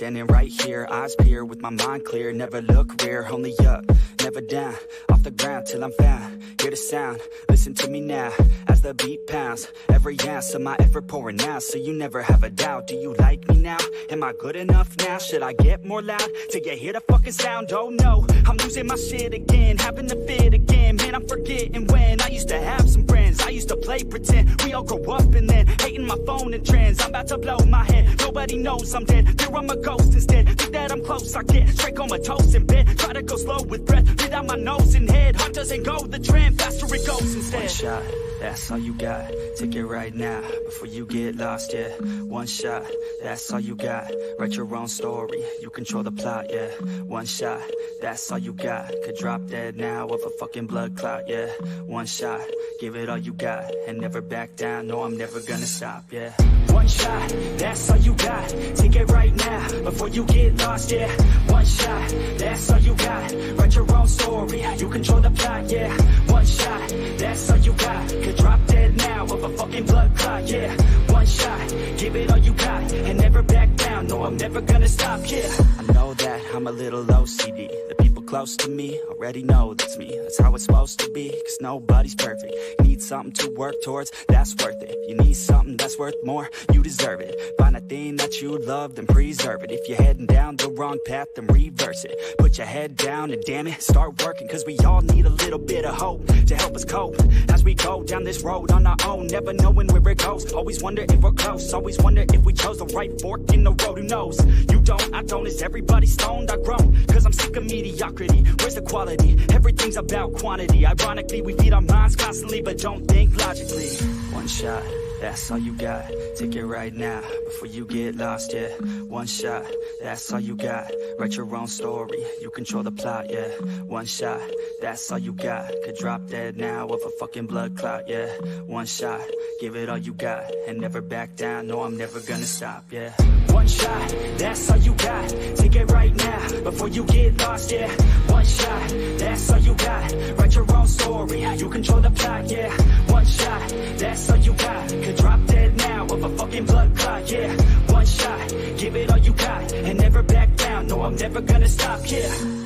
standing right here, eyes peer with my mind clear. Never look rear, only up, never down. Off the ground till I'm found. Hear the sound, listen to me now. As the beat pounds, every ounce of my effort pouring out. So you never have a doubt, do you like me now? Am I good enough now? Should I get more loud till you hear the fucking sound? Oh no, I'm losing my shit again, having to fit again. Man, I'm forgetting when I used to have some friends. I used to play pretend, we all grow up and then hating my phone and trends. I'm about to blow my head, nobody knows I'm dead. Fear I'm a ghost instead, think that I'm close. I get straight comatose in bed, try to go slow with breath, breathe out my nose and head. Heart doesn't go the trend, faster it goes instead. One shot, that's all you got, take it right now, before you get lost, yeah. One shot, that's all you got, write your own story, you control the plot, yeah. One shot, that's all you got, could drop dead now of a fucking blood clot, yeah. One shot, give it all you got, and never back down, no I'm never gonna stop, yeah. One shot, that's all you got, take it right now, before you get lost, yeah. One shot, that's all you got, write your own story, you control the plot, yeah. One shot, that's all you got, could drop dead now of a fucking blood clot, yeah. One shot, give it all you got, and never back down, no I'm never gonna stop, yeah. I know that I'm a little OCD, the people close to me already know that's me. That's how it's supposed to be, cause nobody's perfect. You need something to work towards, that's worth it. You need something that's worth more, you deserve it. Find a thing that you love, then preserve it. If you're heading down the wrong path, then reverse it. Put your head down and damn it, start working, cause we all need a little bit of hope to help us cope as we go down this road on our own, never knowing where it goes. Always wonder if we're close, always wonder if we chose the right fork in the road. Who knows? You don't, I don't, is everybody stoned? I've grown, cause I'm sick of mediocrity. Where's the quality? Everything's about quantity. Ironically, we feed our minds constantly, but don't think logically. One shot, that's all you got, take it right now, before you get lost, yeah. One shot, that's all you got, write your own story, you control the plot, yeah. One shot, that's all you got, could drop dead now of a fucking blood clot, yeah. One shot, give it all you got, and never back down, no I'm never gonna stop, yeah. One shot, that's all you got, take it right now, before you get lost, yeah. One shot, that's all you got, write your own story, you control the plot, yeah. One shot, that's all you got, could drop dead now of a fucking blood clot, yeah. One shot, give it all you got, and never back down, no I'm never gonna stop, yeah.